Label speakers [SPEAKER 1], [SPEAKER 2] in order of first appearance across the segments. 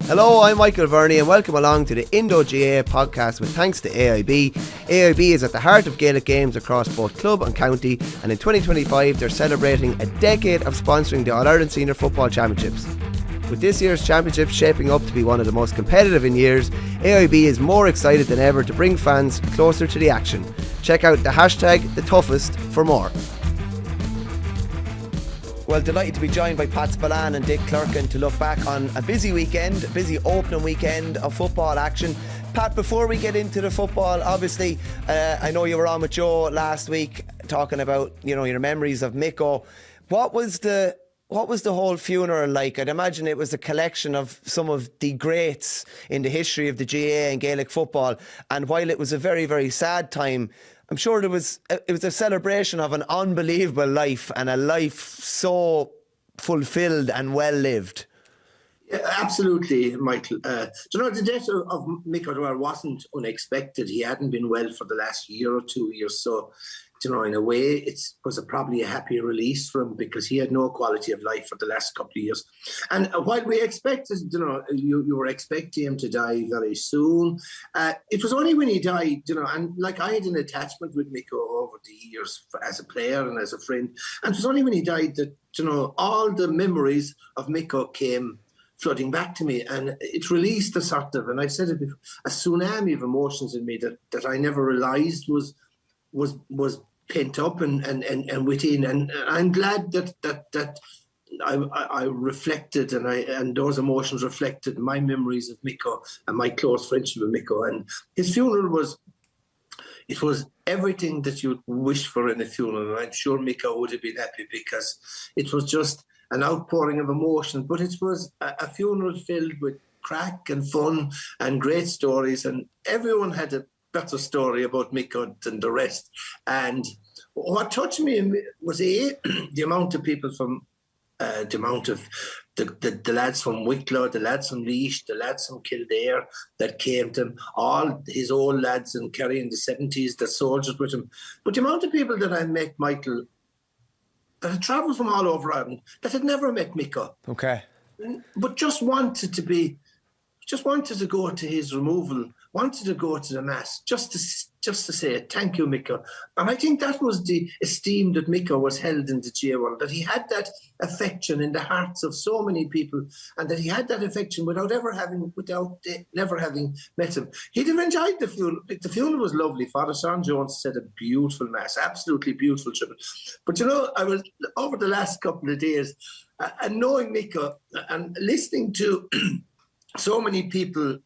[SPEAKER 1] Hello, I'm Michael Verney and welcome along to the Indo GAA Podcast with thanks to AIB. AIB is at the heart of Gaelic games across both club and county, and in 2025 they're celebrating a decade of sponsoring the All-Ireland Senior Football Championships. With this year's championship shaping up to be one of the most competitive in years, AIB is more excited than ever to bring fans closer to the action. Check out the hashtag #TheToughest for more. Well, delighted to be joined by Spillane and Dick Clerkin to look back on a busy weekend, a busy opening weekend of football action. Pat, before we get into the football, obviously, I know you were on with Joe last week talking about, your memories of Miko. What was the whole funeral like? I'd imagine it was a collection of some of the greats in the history of the GAA and Gaelic football. And while it was a very, very sad time, I'm sure it was a celebration of an unbelievable life and a life so fulfilled and well lived.
[SPEAKER 2] Yeah, absolutely, Michael. The death of Miko wasn't unexpected. He hadn't been well for the last year or 2 years. So, in a way, it was probably a happy release for him because he had no quality of life for the last couple of years. And while we expected, you were expecting him to die very soon, it was only when he died, and like I had an attachment with Miko over the years as a player and as a friend. And it was only when he died that, all the memories of Miko came flooding back to me, and it released a sort of, and I've said it before, a tsunami of emotions in me that I never realised was pent up and within, and I'm glad that I reflected and those emotions reflected my memories of Miko and my close friendship with Miko. And his funeral was everything that you'd wish for in a funeral, and I'm sure Miko would have been happy because it was just an outpouring of emotion, but it was a funeral filled with crack and fun and great stories, and everyone had a better story about Miko than the rest. And what touched me was the amount of people from the lads from Wicklow, the lads from Laois, the lads from Kildare that came to him, all his old lads in Kerry in the 70s that soldiered with him. But the amount of people that I met, Michael, that had travelled from all over Ireland, that had never met Miko.
[SPEAKER 1] Okay.
[SPEAKER 2] But just wanted to go to his removal, wanted to go to the mass, just to say thank you, Miko. And I think that was the esteem that Miko was held in the GAA world, that he had that affection in the hearts of so many people, and that he had that affection without never having met him. He'd have enjoyed the funeral. The funeral was lovely. Father Sean Jones said a beautiful mass, absolutely beautiful tribute. But I was over the last couple of days, and knowing Miko and listening to so many people,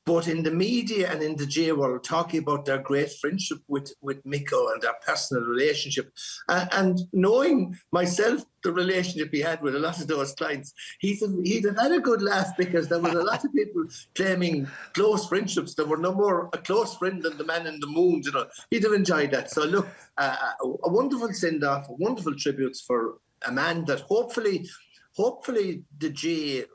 [SPEAKER 2] both in the media and in the GAA world, talking about their great friendship with Miko and their personal relationship. And knowing myself, the relationship he had with a lot of those clients, he'd have had a good laugh because there was a lot of people claiming close friendships. There were no more a close friend than the man in the moon. He'd have enjoyed that. So look, a wonderful send-off, wonderful tributes for a man that hopefully the GAA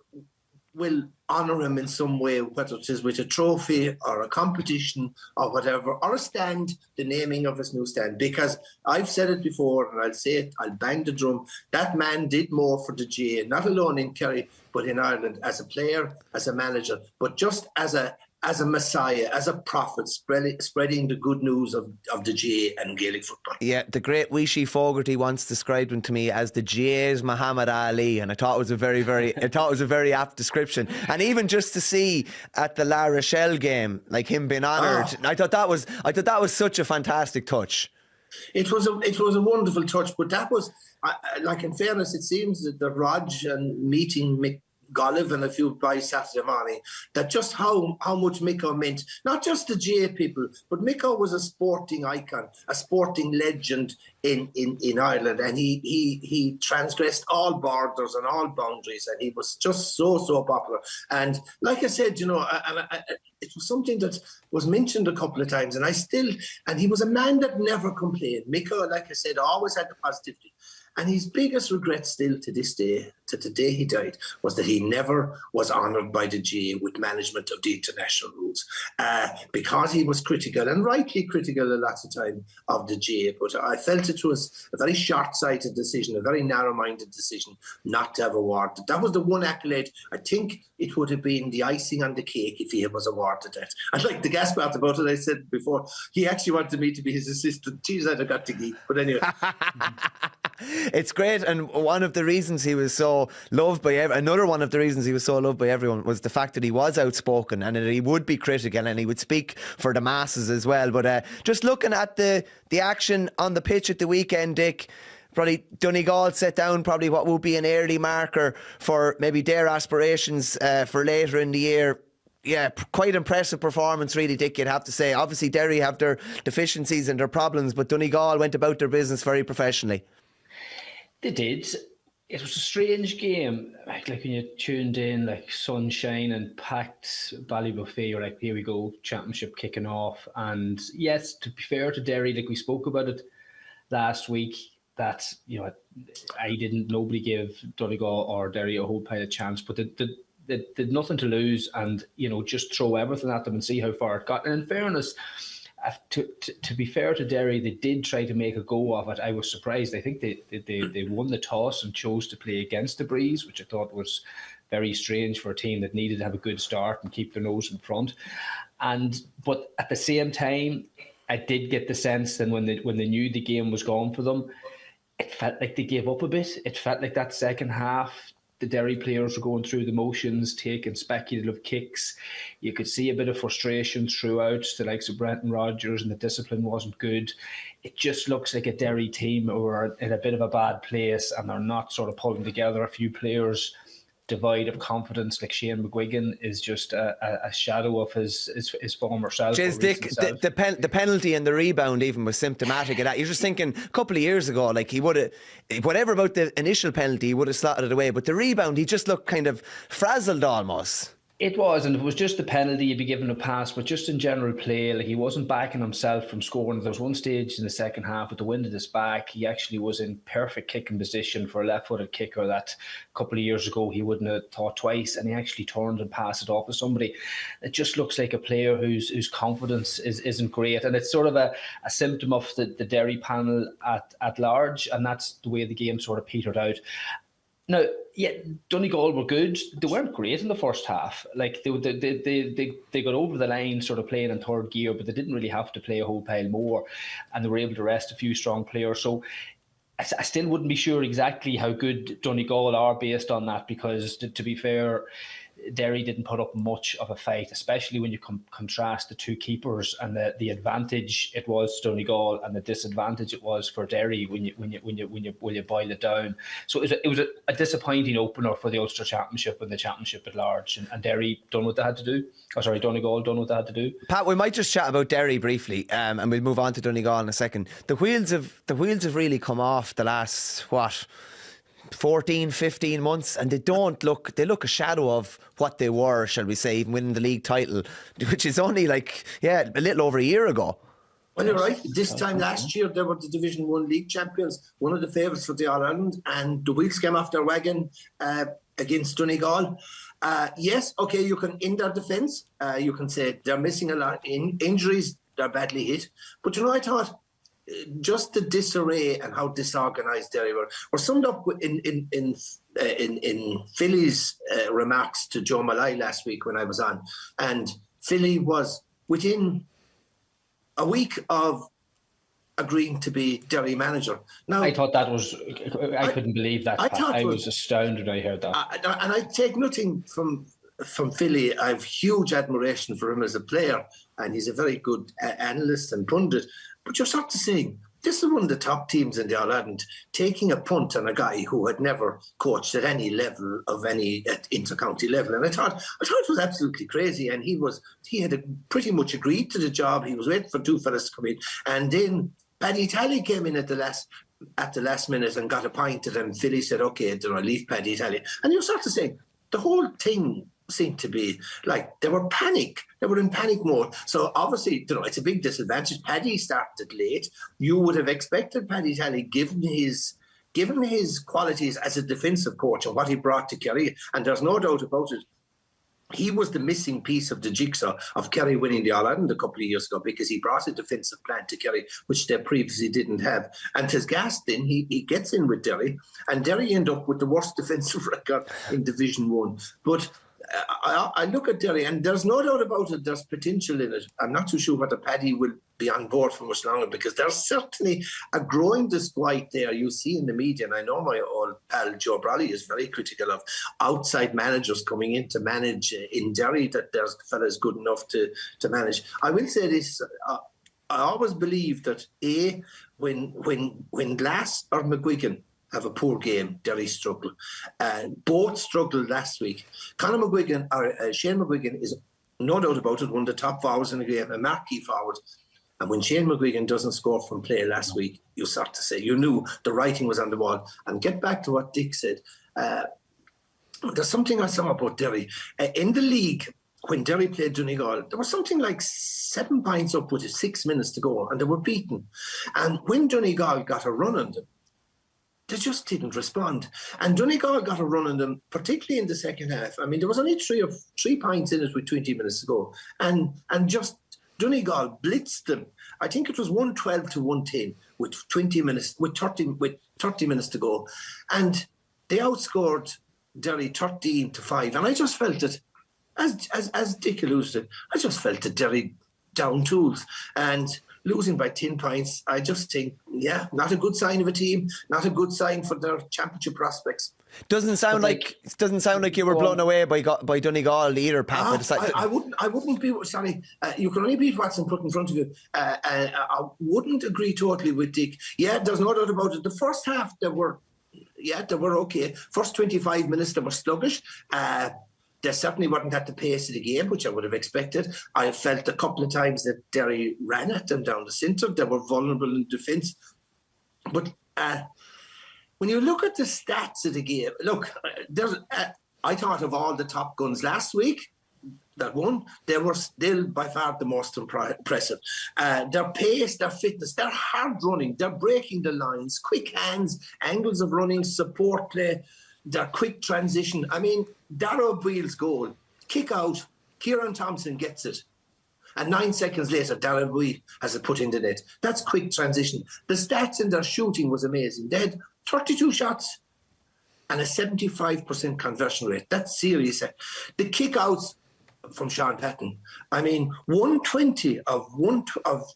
[SPEAKER 2] will honour him in some way, whether it is with a trophy or a competition or whatever, or a stand, the naming of his new stand. Because I've said it before, and I'll say it, I'll bang the drum, that man did more for the GAA, not alone in Kerry, but in Ireland, as a player, as a manager, but just as a messiah, as a prophet, spreading the good news of the GAA and Gaelic football.
[SPEAKER 1] Yeah, the great Wishy Fogarty once described him to me as the GAA's Muhammad Ali, and I thought it was a very apt description. And even just to see at the La Rochelle game, like him being honoured, I thought that was such a fantastic touch.
[SPEAKER 2] It was a wonderful touch, but that was in fairness, it seems that the Raj and meeting Mick Golliv and a few by Saturday morning, that just how much Miko meant, not just the GAA people, but Miko was a sporting icon, a sporting legend in Ireland, and he transgressed all borders and all boundaries, and he was just so popular. And like I said, it was something that was mentioned a couple of times, and he was a man that never complained. Miko, like I said, always had the positivity. And his biggest regret still to this day, to the day he died, was that he never was honoured by the GAA with management of the international rules, because he was critical, and rightly critical a lot of time, of the GAA. But I felt it was a very short-sighted decision, a very narrow-minded decision not to have awarded. That was the one accolade. I think it would have been the icing on the cake if he was awarded it. And like the gas part about it, I said before, he actually wanted me to be his assistant. Jeez, I'd have got the geek. But anyway.
[SPEAKER 1] It's great, and one of the reasons he was so loved by another one of the reasons he was so loved by everyone was the fact that he was outspoken and that he would be critical and he would speak for the masses as well. But just looking at the action on the pitch at the weekend, Dick, probably Donegal set down probably what will be an early marker for maybe their aspirations for later in the year. Yeah, quite impressive performance really, Dick, you'd have to say. Obviously Derry have their deficiencies and their problems, but Donegal went about their business very professionally.
[SPEAKER 3] They did. It was a strange game. Like when you tuned in, like sunshine and packed Ballybuffet, you're like, here we go, championship kicking off. And yes, to be fair to Derry, like we spoke about it last week, that, you know, nobody gave Donegal or Derry a whole pile of chance, but they did nothing to lose, and, you know, just throw everything at them and see how far it got. And in fairness, to be fair to Derry, they did try to make a go of it. I was surprised. I think they won the toss and chose to play against the breeze, which I thought was very strange for a team that needed to have a good start and keep their nose in front. But at the same time, I did get the sense that when they knew the game was gone for them, it felt like they gave up a bit. It felt like that second half, the Derry players were going through the motions, taking speculative kicks. You could see a bit of frustration throughout, the likes of Brenton Rodgers, and the discipline wasn't good. It just looks like a Derry team who are in a bit of a bad place, and they're not sort of pulling together. A few players devoid of confidence, like Shane McGuigan, is just a shadow of his former self.
[SPEAKER 1] Dick, the penalty and the rebound even was symptomatic of that. You're just thinking a couple of years ago, like he would have, whatever about the initial penalty, he would have slotted it away, but the rebound, he just looked kind of frazzled almost.
[SPEAKER 3] It was, and if it was just the penalty, he'd be given a pass, but just in general play, like he wasn't backing himself from scoring. There was one stage in the second half with the wind at his back, he actually was in perfect kicking position for a left-footed kicker that a couple of years ago he wouldn't have thought twice, and he actually turned and passed it off to somebody. It just looks like a player whose confidence isn't great, and it's sort of a symptom of the Derry panel at large, and that's the way the game sort of petered out. Now, yeah, Donegal were good. They weren't great in the first half. Like they got over the line sort of playing in third gear, but they didn't really have to play a whole pile more, and they were able to rest a few strong players. So I still wouldn't be sure exactly how good Donegal are based on that, because to be fair, Derry didn't put up much of a fight, especially when you contrast the two keepers and the advantage it was to Donegal and the disadvantage it was for Derry when you boil it down. So it was a disappointing opener for the Ulster Championship and the Championship at large, and Derry done what they had to do. Donegal done what they had to do.
[SPEAKER 1] Pat, we might just chat about Derry briefly, and we'll move on to Donegal in a second. The wheels have really come off the last 14, 15 months, and they look a shadow of what they were, shall we say, even winning the league title, which is only a little over a year ago.
[SPEAKER 2] Well, you're right. This time last year, they were the Division 1 league champions, one of the favourites for the All-Ireland, and the wheels came off their wagon against Donegal. Yes, okay, you can, in their defence, you can say they're missing a lot in injuries, they're badly hit. But I thought just the disarray and how disorganised Derry were summed up in Philly's remarks to Joe Malai last week when I was on. And Philly was within a week of agreeing to be Derry manager. Now,
[SPEAKER 3] I thought that was, I couldn't believe that. I was astounded when I heard that.
[SPEAKER 2] And I take nothing from Philly. I have huge admiration for him as a player, and he's a very good analyst and pundit. But you're sort of saying, this is one of the top teams in the All-Ireland, taking a punt on a guy who had never coached at any level of at inter-county level. And I thought it was absolutely crazy. And he had pretty much agreed to the job. He was waiting for two fellas to come in. And then Paddy Talley came in at the last minute and got appointed. And Philly said, okay, leave Paddy Talley. And you're sort of saying, the whole thing seemed to be like they were in panic mode. So obviously, it's a big disadvantage. Paddy started late. You would have expected Paddy Talley, given his given his qualities as a defensive coach and what he brought to Kerry, and there's no doubt about it, he was the missing piece of the jigsaw of Kerry winning the All-Ireland a couple of years ago, because he brought a defensive plan to Kerry, which they previously didn't have. And his gas then, he gets in with Derry, and Derry end up with the worst defensive record in Division 1. But I look at Derry, and there's no doubt about it, there's potential in it. I'm not too sure whether Paddy will be on board for much longer, because there's certainly a growing disquiet there. You see in the media, and I know my old pal Joe Brawley is very critical of outside managers coming in to manage in Derry, that there's fellas good enough to manage. I will say this, I always believe that when Glass or McGuigan have a poor game, Derry struggle. Both struggled last week. Conor McGuigan, or Shane McGuigan, is no doubt about it, one of the top forwards in the game, a marquee forward. And when Shane McGuigan doesn't score from play last week, you start to say, you knew the writing was on the wall. And get back to what Dick said. There's something I saw about Derry. In the league, when Derry played Donegal, there was something like 7 points up with 6 minutes to go, and they were beaten. And when Donegal got a run on them, they just didn't respond. And Donegal got a run on them, particularly in the second half. I mean, there was only 3 points in it with 20 minutes to go. And just Donegal blitzed them. I think it was 112 to 110 with 30 minutes to go. And they outscored Derry 13-5. And I just felt that, as Dick alluded, I just felt that Derry down tools. And losing by 10 points, I just think, not a good sign of a team, not a good sign for their championship prospects.
[SPEAKER 1] Doesn't sound like you were blown away by Donegal either, Pat.
[SPEAKER 2] I wouldn't be. Sorry, you can only beat what's put in front of you. I wouldn't agree totally with Dick. Yeah, there's no doubt about it. The first half they were okay. First 25 minutes they were sluggish. They certainly weren't at the pace of the game, which I would have expected. I felt a couple of times that Derry ran at them down the centre. They were vulnerable in defence. But when you look at the stats of the game, I thought of all the top guns last week that won, they were still by far the most impressive. Their pace, their fitness, their hard running, they're breaking the lines, quick hands, angles of running, support play, their quick transition. I mean, Darrow Beale's goal, kick out, Kieran Thompson gets it. And 9 seconds later, Darrow Beale has it put in the net. That's quick transition. The stats in their shooting was amazing. They had 32 shots and a 75% conversion rate. That's serious. The kick-outs from Sean Patton, I mean, 120 of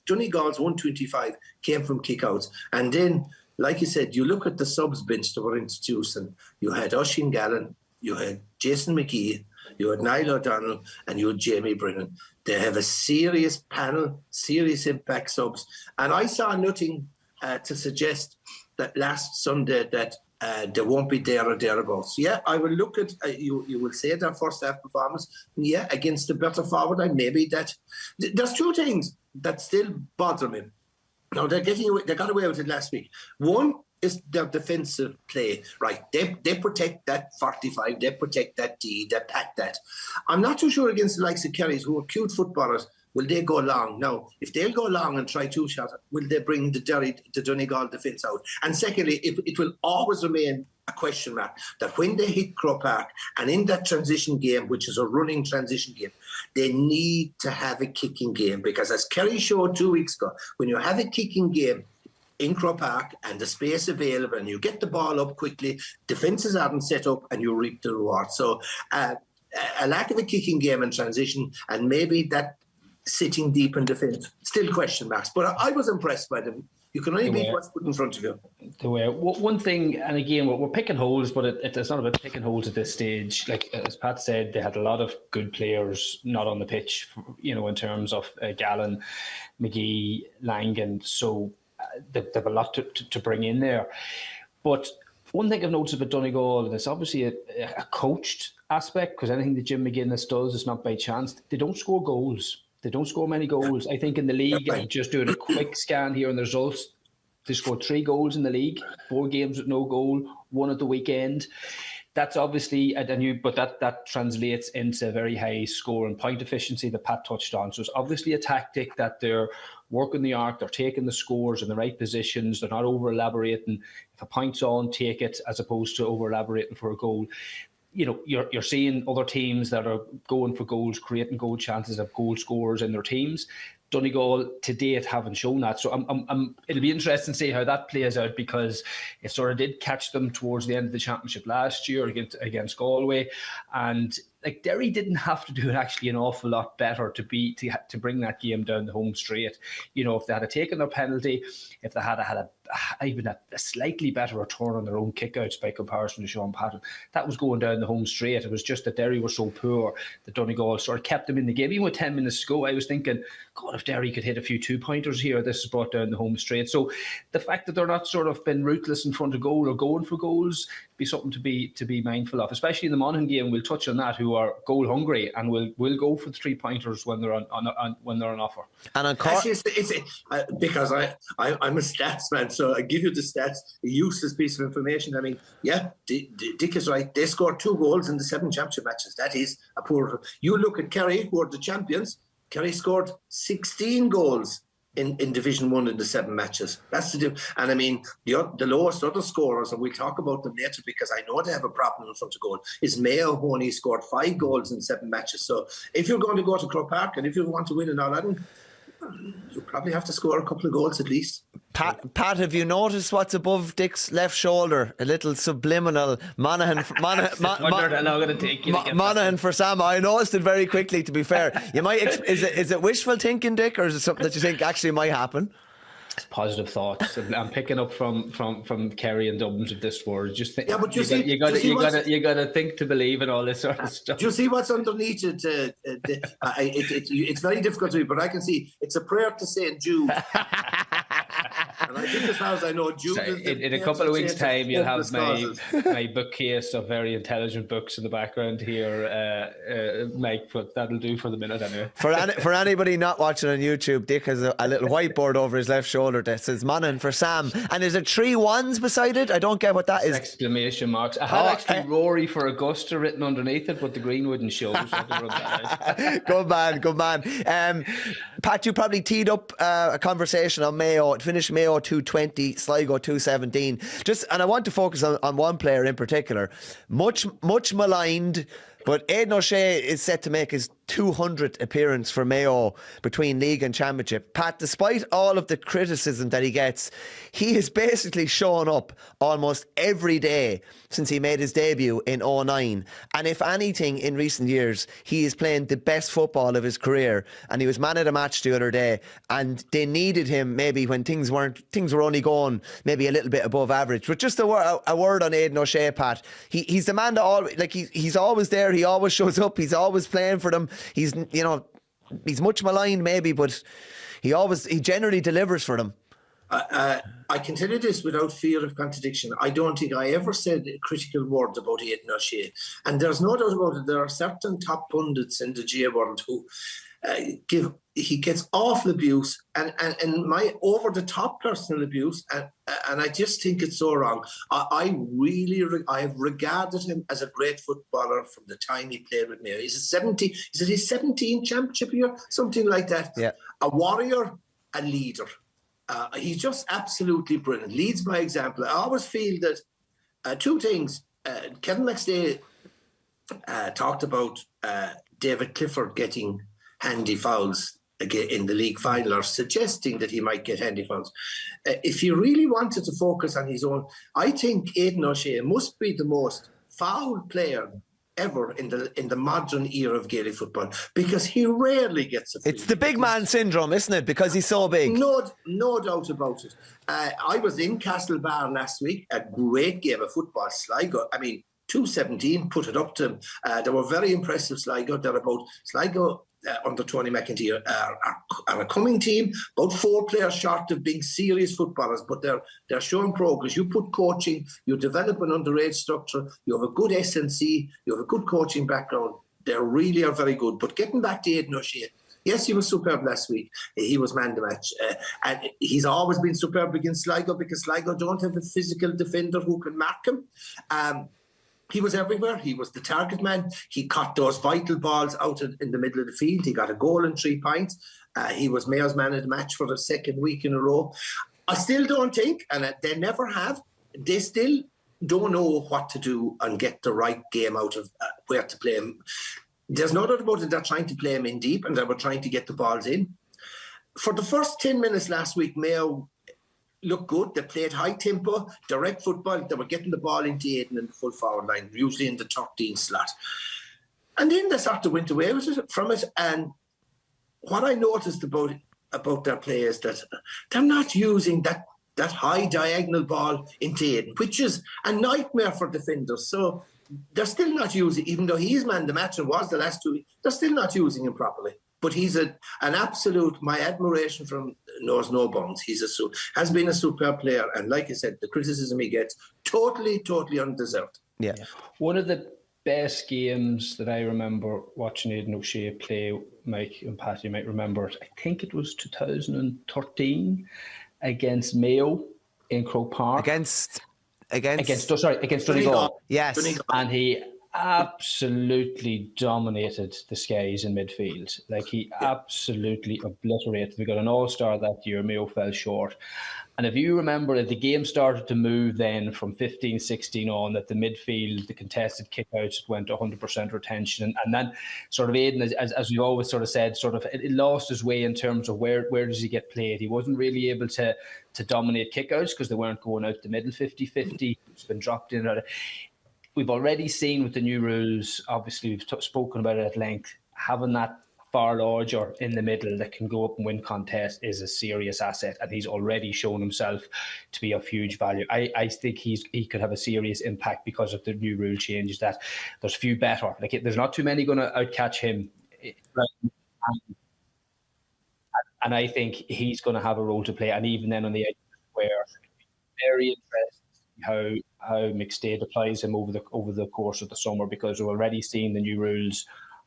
[SPEAKER 2] Donegal's 125 came from kick-outs. And then, like you said, you look at the subs bench that were introduced, and you had Oisin Gallen, you had Jason McGee, you had Niall O'Donnell, and you had Jamie Brennan. They have a serious panel, serious impact subs. And I saw nothing to suggest that last Sunday that they won't be there or thereabouts. Yeah, I will look at, you will say their first half performance, against the better forward, and maybe that. There's 2 things that still bother me. Now, they got away with it last week. One is their defensive play, right? They protect that 45, they protect that D, they pack that. I'm not too sure against the likes of Kerry's, who are cute footballers, will they go long? Now, if they'll go long and try 2 shots, will they bring the Donegal defence out? And secondly, it will always remain a question mark that when they hit Croke Park and in that transition game, which is a running transition game, they need to have a kicking game, because as Kerry showed 2 weeks ago, when you have a kicking game in Croke Park and the space available and you get the ball up quickly, defences aren't set up and you reap the reward. So a lack of a kicking game in transition, and maybe that sitting deep in defence, still question marks. But I was impressed by them. You can only beat what's put in front of you.
[SPEAKER 3] There were one thing, and again, we're picking holes, but it's not about picking holes at this stage. Like as Pat said, they had a lot of good players not on the pitch, in terms of Gallen, McGee, Langan. So they have a lot to bring in there. But one thing I've noticed about Donegal, and it's obviously a coached aspect, because anything that Jim McGuinness does is not by chance. They don't score goals. They don't score many goals. I think in the league, I'm just doing a quick scan here on the results, they scored 3 goals in the league, 4 games with no goal, 1 at the weekend. that's obviously but that translates into very high score and point efficiency that Pat touched on. So it's obviously a tactic that they're working the arc, they're taking the scores in the right positions, they're not over elaborating. If a point's on, take it, as opposed to over elaborating for a goal. You know, you're seeing other teams that are going for goals, creating goal chances, have goal scorers in their teams. Donegal to date haven't shown that, so it'll be interesting to see how that plays out, because it sort of did catch them towards the end of the championship last year against Galway, and like Derry didn't have to do it actually an awful lot better to bring that game down the home straight. You know, if they had taken their penalty, if they had even a slightly better return on their own kickouts by comparison to Sean Patton, that was going down the home straight. It was just that Derry were so poor that Donegal sort of kept them in the game. Even with 10 minutes to go, I was thinking, God, if Derry could hit a few 2-pointers here, this is brought down the home straight. So the fact that they're not sort of been ruthless in front of goal or going for goals be something to be mindful of, especially in the Monaghan game. We'll touch on that, who are goal hungry and will go for the 3-pointers when they're on offer. And on
[SPEAKER 2] because I'm a stats man, so I give you the stats, a useless piece of information. I mean, yeah, Dick is right. They scored 2 goals in the 7 championship matches. That is a poor. You look at Kerry, who are the champions. Kerry scored 16 goals in Division 1 in the 7 matches. That's the difference. And I mean, the lowest other scorers, and we'll talk about them later because I know they have a problem in front of goal, is Mayo, who only scored 5 goals in 7 matches. So if you're going to go to Croke Park and if you want to win in All-Ireland, you probably have to score a couple of goals at least.
[SPEAKER 1] Pat, have you noticed what's above Dick's left shoulder? A little subliminal Monaghan for Sam. I noticed it very quickly, to be fair. You might is it wishful thinking, Dick, or is it something that you think actually might happen?
[SPEAKER 3] It's positive thoughts. I'm picking up from Kerry and Dublin of this word. Just think,
[SPEAKER 2] but you
[SPEAKER 3] got to think to believe in all this sort of stuff.
[SPEAKER 2] Do you see what's underneath it? It's very difficult to read, but I can see it's a prayer to St. Jude. And I think, as far as I know, Jude. So
[SPEAKER 3] in a couple of weeks' time, you'll have my bookcase of very intelligent books in the background here, Mike. But that'll do for the minute anyway.
[SPEAKER 1] For anybody not watching on YouTube, Dick has a little whiteboard over his left shoulder that says Monaghan for Sam, and is it 3 1s beside it? I don't get what that is.
[SPEAKER 3] Exclamation marks. I had actually Rory for Augusta written underneath it, but the green wouldn't show. So
[SPEAKER 1] Good man. Pat, you probably teed up a conversation on Mayo. It finished Mayo 220, Sligo 217. And I want to focus on one player in particular, much maligned. But Aidan O'Shea is set to make his 200th appearance for Mayo between league and championship. Pat, despite all of the criticism that he gets, he has basically shown up almost every day since he made his debut in 2009. And if anything, in recent years, he is playing the best football of his career. And he was man of the match the other day. And they needed him maybe when things were only going maybe a little bit above average. But just a word on Aidan O'Shea, Pat. He's the man that he's always there. He always shows up. He's always playing for them. He's much maligned maybe, but he generally delivers for them.
[SPEAKER 2] I can tell you this without fear of contradiction. I don't think I ever said critical words about Aidan O'Shea. And there's no doubt about it. There are certain top pundits in the GAA world who he gets awful abuse and my over-the-top personal abuse, and I just think it's so wrong. I have regarded him as a great footballer from the time he played with Mayo. Is it his 17th championship year? Something like that. Yeah. A warrior, a leader. He's just absolutely brilliant. Leads by example. I always feel that 2 things. Kevin McStay talked about David Clifford getting handy fouls in the league final, or suggesting that he might get handy fouls. If he really wanted to focus on his own, I think Aidan O'Shea must be the most fouled player ever in the modern era of Gaelic football, because he rarely gets a free.
[SPEAKER 1] It's the big man syndrome, isn't it? Because he's so big.
[SPEAKER 2] No doubt about it. I was in Castlebar last week, a great game of football. Sligo, 217, put it up to them. They were very impressive, Sligo. Sligo under Tony McIntyre are a coming team, about 4 players short of being serious footballers, but they're showing progress. You put coaching, you develop an underage structure, you have a good SNC, you have a good coaching background. They really are very good. But getting back to Aidan O'Shea, yes, he was superb last week. He was man the match. And he's always been superb against Sligo, because Sligo don't have a physical defender who can mark him. He was everywhere. He was the target man. He caught those vital balls out in the middle of the field. He got a goal and 3 points. He was Mayo's man of the match for the second week in a row. I still don't think, and they never have, they still don't know what to do and get the right game out of where to play him. There's no doubt about it. They're trying to play him in deep and they were trying to get the balls in. For the first 10 minutes last week, Mayo looked good. They played high tempo, direct football. They were getting the ball into Aidan in the full forward line, usually in the 13 slot. And then they sort of went away from it. And what I noticed about their players that they're not using that high diagonal ball into Aidan, which is a nightmare for defenders. So they're still not using, even though he's man the match and was the last 2 weeks, they're still not using him properly. But he's an absolute, my admiration from knows no bounds. Has been a superb player. And like I said, the criticism he gets, totally undeserved.
[SPEAKER 1] Yeah.
[SPEAKER 3] One of the best games that I remember watching Aidan O'Shea play, Mike and Pat, you might remember it, I think it was 2013 against Mayo in Croke Park. Against Donegal.
[SPEAKER 1] Yes.
[SPEAKER 2] Donegal.
[SPEAKER 3] And he absolutely dominated the Skies in midfield. Like, he absolutely obliterated. We got an all-star that year. Mayo fell short. And if you remember that the game started to move then from 15-16 on, that the midfield, the contested kickouts went to 100% retention. And then sort of Aidan, as we've always sort of said, sort of it lost his way in terms of where does he get played. He wasn't really able to dominate kickouts because they weren't going out the middle 50-50. It's been dropped in. We've already seen with the new rules, obviously we've spoken about it at length, having that far larger in the middle that can go up and win contests is a serious asset, and he's already shown himself to be of huge value. I think he could have a serious impact because of the new rule changes, that there's few better. Like, there's not too many going to outcatch him. And I think he's going to have a role to play. And even then on the edge where very interesting how McStade applies him over the course of the summer, because we've already seen the new rules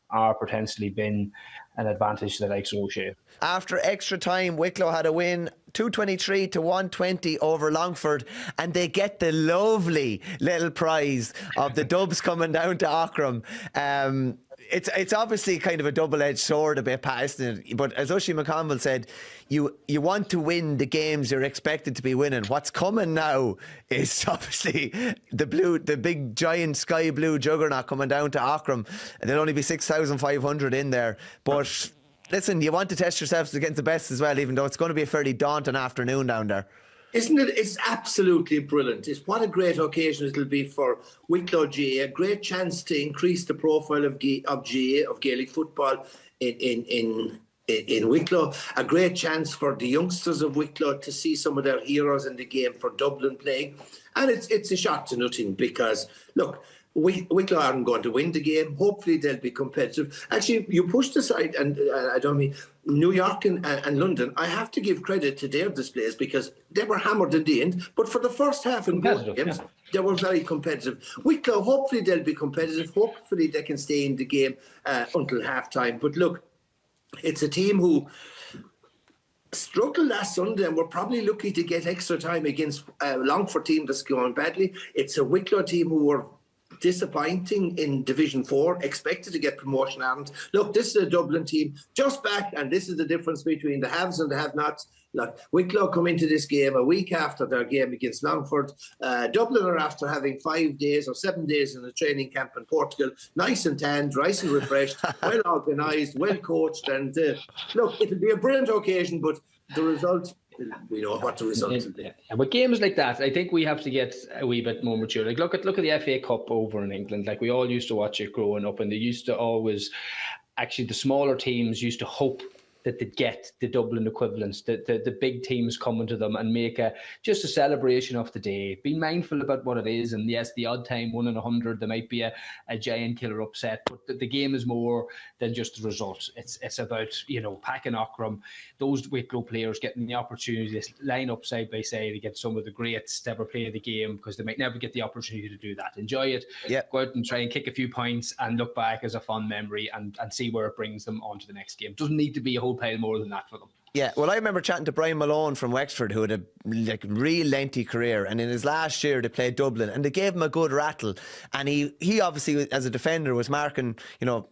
[SPEAKER 3] are potentially been an advantage to the likes of O'Shea.
[SPEAKER 1] After extra time, Wicklow had a win 223-120 over Longford, and they get the lovely little prize of the Dubs coming down to Aughrim. It's obviously kind of a double-edged sword a bit, Pat, isn't it? But as Oisin McConville said, you want to win the games you're expected to be winning. What's coming now is obviously the big giant sky blue juggernaut coming down to Aughrim. There'll only be 6,500 in there, but listen, you want to test yourselves against the best as well, even though it's going to be a fairly daunting afternoon down there.
[SPEAKER 2] Isn't it? It's absolutely brilliant. What a great occasion it'll be for Wicklow GAA. A great chance to increase the profile of GAA, of Gaelic football in Wicklow. A great chance for the youngsters of Wicklow to see some of their heroes in the game for Dublin playing. And it's a shot to nothing because, look, Wicklow aren't going to win the game. Hopefully they'll be competitive. Actually, you pushed aside, and I don't mean New York and London, I have to give credit to their displays because they were hammered in the end. But for the first half in both games, they were very competitive. Wicklow, hopefully they'll be competitive. Hopefully they can stay in the game until half-time. But look, it's a team who struggled last Sunday and were probably lucky to get extra time against a Longford team that's going badly. It's a Wicklow team who were disappointing in Division 4, expected to get promotion. And look, this is a Dublin team just back, and this is the difference between the haves and the have-nots. Look, Wicklow come into this game a week after their game against Longford. Dublin are after having 5 days or 7 days in a training camp in Portugal, nice and tanned, nice and refreshed, well organised, well coached, and look, it'll be a brilliant occasion, but the result, we know what the result will be.
[SPEAKER 3] Yeah, but games like that, I think we have to get a wee bit more mature. Like, look at the FA Cup over in England. Like, we all used to watch it growing up, and they used to always, actually, the smaller teams used to hope that they'd get the Dublin equivalents, the big teams coming to them and make just a celebration of the day. Be mindful about what it is, and yes, the odd time, 1 in 100, there might be a giant killer upset, but the game is more than just the result. It's about, packing Aughrim, those Wicklow players getting the opportunity to line up side by side against some of the greats to ever play the game, because they might never get the opportunity to do that. Enjoy it, Go out and try and kick a few points and look back as a fond memory and see where it brings them on to the next game. Doesn't need to be a whole pile more than that for them.
[SPEAKER 1] Yeah, well, I remember chatting to Brian Malone from Wexford, who had a real lengthy career, and in his last year they played Dublin, and they gave him a good rattle. And he obviously, as a defender, was marking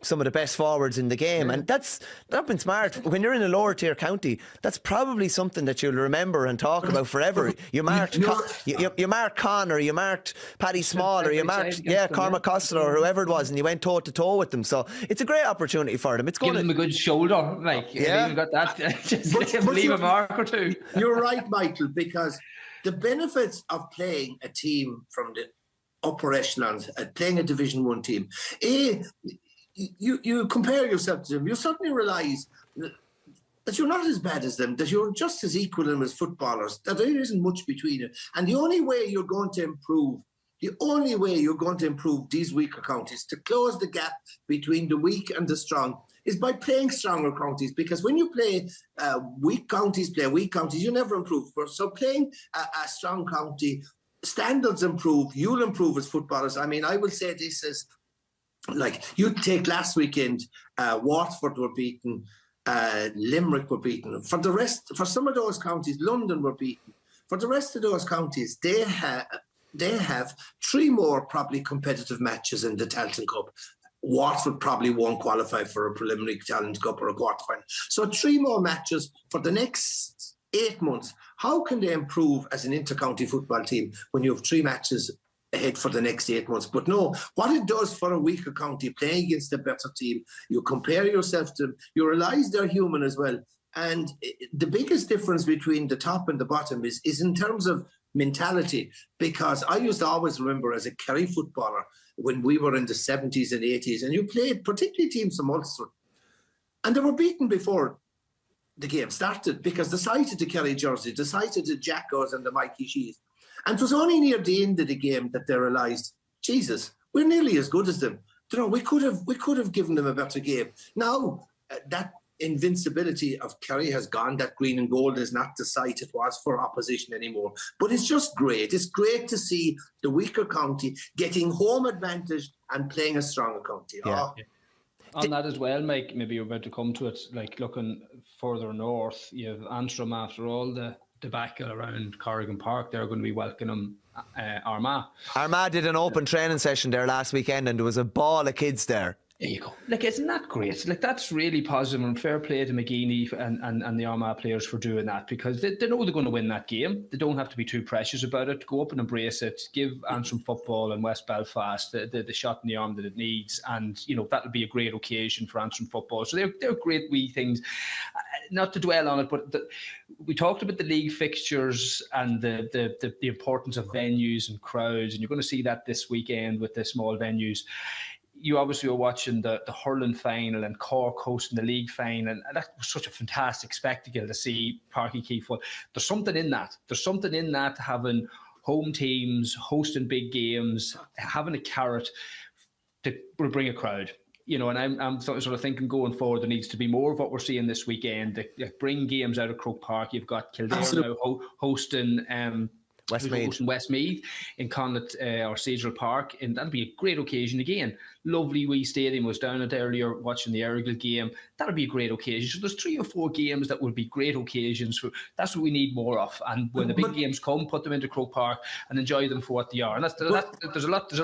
[SPEAKER 1] some of the best forwards in the game, and that's been smart. When you're in a lower tier county, that's probably something that you'll remember and talk about forever. You marked you marked Connor, you marked Paddy Small, or you marked Cormac Costello, or whoever it was, and you went toe to toe with them. So it's a great opportunity for them. It's going
[SPEAKER 3] give them a good shoulder, even got that. Leave a mark or two.
[SPEAKER 2] You're right, Michael, because the benefits of playing a team from the upper echelons, playing a Division 1 team, you compare yourself to them, you suddenly realise that you're not as bad as them, that you're just as equal to them as footballers, that there isn't much between you. And the only way you're going to improve these weaker counties, to close the gap between the weak and the strong, is by playing stronger counties. Because when you play weak counties, you never improve. So playing a strong county, standards improve, you'll improve as footballers. I mean, I will say this as, like, you take last weekend, Watford were beaten, Limerick were beaten. For some of those counties, London were beaten. For the rest of those counties, they have 3 more probably competitive matches in the Tailteann Cup. Watford probably won't qualify for a preliminary Challenge Cup or a quarterfinal. So 3 more matches for the next 8 months. How can they improve as an inter-county football team when you have 3 matches ahead for the next 8 months? But no, what it does for a weaker county, playing against a better team, you compare yourself to them, you realise they're human as well. And the biggest difference between the top and the bottom is in terms of mentality, because I used to always remember as a Kerry footballer when we were in the 70s and 80s, and you played particularly teams from Ulster, and they were beaten before the game started because the sight of the Kerry jersey, the sight of the Jackos and the Mikey Shees. And it was only near the end of the game that they realised, Jesus, we're nearly as good as them. We could have given them a better game. Now that invincibility of Kerry has gone. That green and gold is not the sight it was for opposition anymore. But it's just great. It's great to see the weaker county getting home advantage and playing a stronger county.
[SPEAKER 1] Yeah.
[SPEAKER 3] On that as well, Mike, maybe you're about to come to it, like looking further north, you have Antrim after all the debacle around Corrigan Park. They're going to be welcoming Armagh.
[SPEAKER 1] Armagh did an open training session there last weekend and there was a ball of kids there.
[SPEAKER 3] There you go. Like, isn't that great? Like, that's really positive, and fair play to McGeaney and the Armagh players for doing that, because they know they're going to win that game. They don't have to be too precious about it. Go up and embrace it. Give Antrim football and West Belfast the shot in the arm that it needs, and that'll be a great occasion for Antrim football. So they're great wee things. Not to dwell on it, but we talked about the league fixtures and the importance of venues and crowds, and you're going to see that this weekend with the small venues. You obviously were watching the hurling final and Cork hosting the league final, and that was such a fantastic spectacle to see Páirc Uí Chaoimh full. There's something in that. There's something in that, having home teams, hosting big games, having a carrot to bring a crowd. And I'm sort of thinking going forward, there needs to be more of what we're seeing this weekend. To bring games out of Croke Park. You've got Kildare now hosting Westmeath in Connacht or Cathedral Park, and that'll be a great occasion again. Lovely wee stadium. Was down at earlier watching the Errigal game. That'll be a great occasion. So there's 3 or 4 games that will be great occasions. That's what we need more of. And when the big games come, put them into Croke Park and enjoy them for what they are. And there's a lot to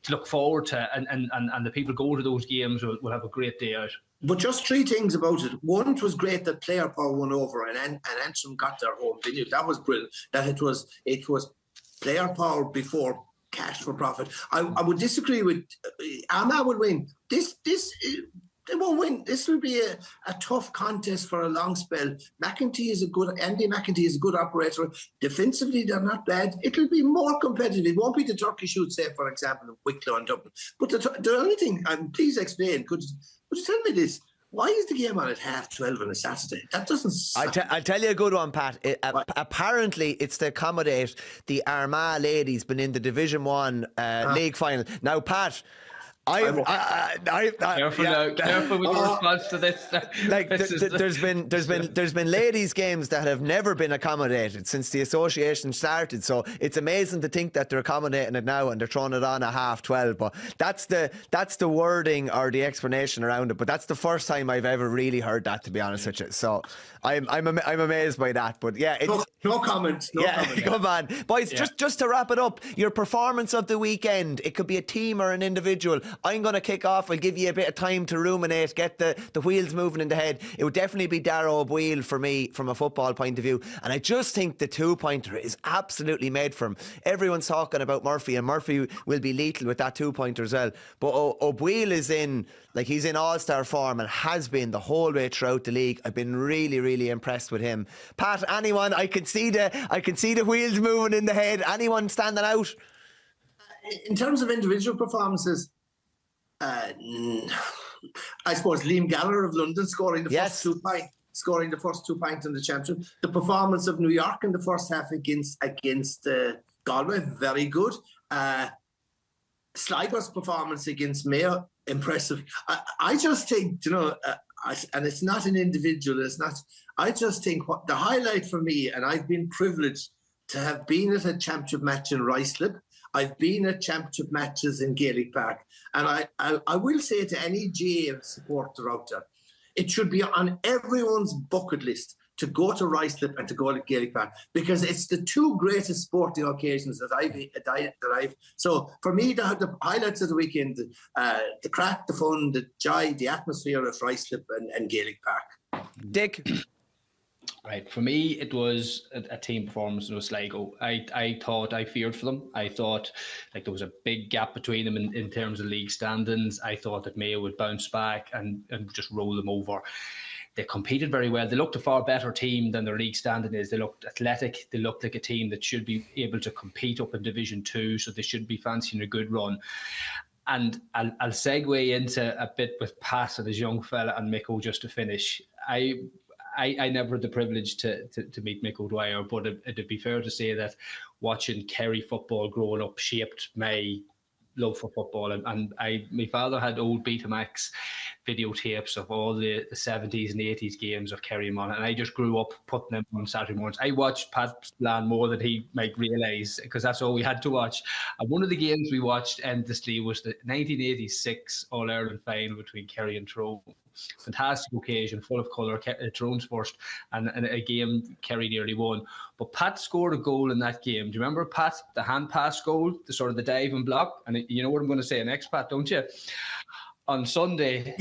[SPEAKER 3] look forward to, and the people go to those games will have a great day out.
[SPEAKER 2] But just 3 things about it. One, it was great that Player Power won over and Antrim got their home venue. That was brilliant. That it was Player Power before Cash for Profit. I would disagree with Armagh will win. They won't win. This will be a tough contest for a long spell. Andy McEntee is a good operator. Defensively, they're not bad. It'll be more competitive. It won't be the Turkish shoot, say, for example, of Wicklow and Dublin. But the only thing, and please explain, could you tell me this? Why is the game on at 12:30 on a Saturday? That doesn't sound...
[SPEAKER 1] I'll tell you a good one, Pat. Apparently, it's to accommodate the Armagh ladies been in the Division 1 league final. Now, Pat,
[SPEAKER 3] Careful with the response to this.
[SPEAKER 1] Like there's been ladies' games that have never been accommodated since the association started. So it's amazing to think that they're accommodating it now and they're throwing it on at 12:30. But that's the wording or the explanation around it. But that's the first time I've ever really heard that, to be honest with you. So I'm amazed by that. But yeah, it's
[SPEAKER 2] no comment.
[SPEAKER 1] Come on, boys. Just to wrap it up, your performance of the weekend. It could be a team or an individual. I'm going to kick off. I'll give you a bit of time to ruminate, get the wheels moving in the head. It would definitely be Darrow O'Boyle for me from a football point of view. And I just think the 2-pointer is absolutely made for him. Everyone's talking about Murphy, and Murphy will be lethal with that 2-pointer as well. But O'Boyle is he's in all-star form and has been the whole way throughout the league. I've been really, really impressed with him. Pat, anyone? I can see the wheels moving in the head. Anyone standing out?
[SPEAKER 2] In terms of individual performances, I suppose Liam Gallagher of London scoring the first 2 points in the championship. The performance of New York in the first half against Galway, very good. Sligo's performance against Mayo, impressive. I just think, and it's not an individual, it's not. I just think what the highlight for me, and I've been privileged to have been at a championship match in Ruislip. I've been at championship matches in Gaelic Park, and I will say to any GAA supporter out there, it should be on everyone's bucket list to go to Ruislip and to go to Gaelic Park, because it's the two greatest sporting occasions that I've. So for me, the highlights of the weekend, the crack, the fun, the joy, the atmosphere of Ruislip and Gaelic Park.
[SPEAKER 1] Dick.
[SPEAKER 3] Right, for me, it was a team performance in Sligo. I thought I feared for them. I thought there was a big gap between them in terms of league standings. I thought that Mayo would bounce back and just roll them over. They competed very well. They looked a far better team than their league standing is. They looked athletic. They looked like a team that should be able to compete up in Division 2, so they should be fancying a good run. And I'll segue into a bit with Pat and his young fella and Miko just to finish. I never had the privilege to meet Mick O'Dwyer, but it'd be fair to say that watching Kerry football growing up shaped my love for football. And my father had old Betamax videotapes of all the 70s and 80s games of Kerry and Monaghan, and I just grew up putting them on Saturday mornings. I watched Pat Spillane more than he might realise, because that's all we had to watch. And one of the games we watched endlessly was the 1986 All-Ireland final between Kerry and Tyrone. Fantastic occasion, full of colour. Tyrone's first, and a game Kerry nearly won. But Pat scored a goal in that game. Do you remember, Pat, the hand pass goal, the sort of the dive and block? And you know what I'm going to say next, Pat, don't you? On Sunday,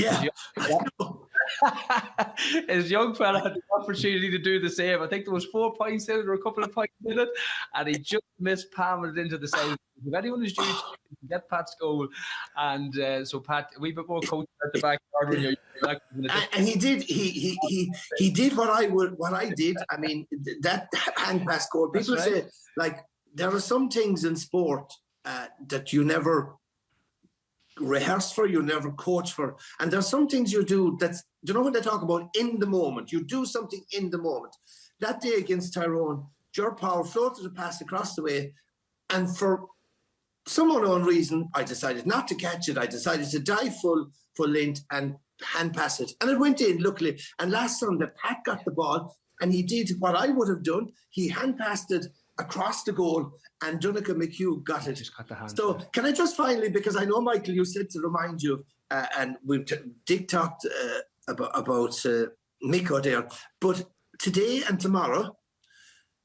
[SPEAKER 3] his young fella had the opportunity to do the same. I think there was 4 points in it or a couple of points in it, and he just missed palming it into the side. If anyone is due to get Pat's goal, and so Pat, we bit more coach at the back garden.
[SPEAKER 2] And he did. He did what I did. I mean, that hand pass goal. People say there are some things in sport that you never rehearse for, you never coach for, and there's some things you do that's, when they talk about in the moment, you do something in the moment. That day against Tyrone, Ger Power floated a pass across the way, and for some unknown reason, I decided not to catch it. I decided to dive full length and hand pass it, and it went in, luckily. And last Sunday, Pat got the ball, and he did what I would have done. He hand passed it across the goal, and Donegal McHugh got it.
[SPEAKER 3] Just got the hand.
[SPEAKER 2] So can I just finally, because I know, Michael, you said to remind you, and we've Dick talked about Miko there, but today and tomorrow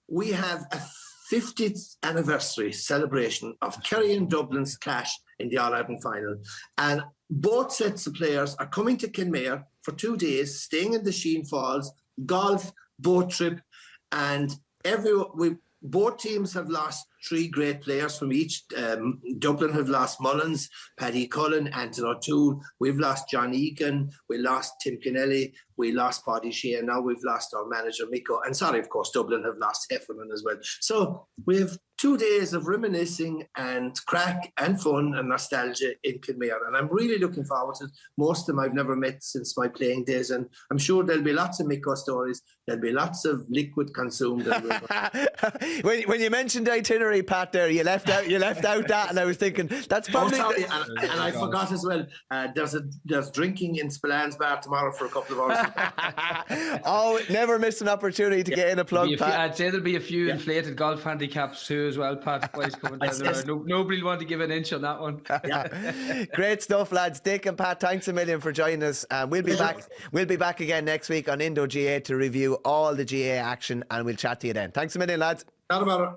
[SPEAKER 2] we have a 50th anniversary celebration of Kerry and Dublin's clash in the All-Ireland final. And both sets of players are coming to Kenmare for 2 days, staying in the Sheen Falls, golf, boat trip, and both teams have lost 3 great players from each. Dublin have lost Mullins, Paddy Cullen, Anton O'Toole. We've lost John Egan. We lost Tim Kennelly. We lost Paddy Shea. And now we've lost our manager, Miko. And sorry, of course, Dublin have lost Heffernan as well. So we have 2 days of reminiscing and crack and fun and nostalgia in Kilmare. And I'm really looking forward to it. Most of them I've never met since my playing days. And I'm sure there'll be lots of Miko stories. There'll be lots of liquid consumed.
[SPEAKER 1] when you mentioned the itinerary, Pat, there, you left out that. And I was thinking, that's probably...
[SPEAKER 2] Oh, sorry. And I forgot as well, there's drinking in Spillane's bar tomorrow for a couple of hours.
[SPEAKER 1] Oh, never miss an opportunity to get in a plug, Pat.
[SPEAKER 3] I'd say there'll be a few inflated golf handicaps too as well, Pat. Boys coming down there. Nobody want to give an inch on that one.
[SPEAKER 1] Great stuff, lads. Dick and Pat, thanks a million for joining us. We'll be back. We'll be back again next week on Indo GAA to review all the GAA action, and we'll chat to you then. Thanks a million, lads.
[SPEAKER 2] Not about it.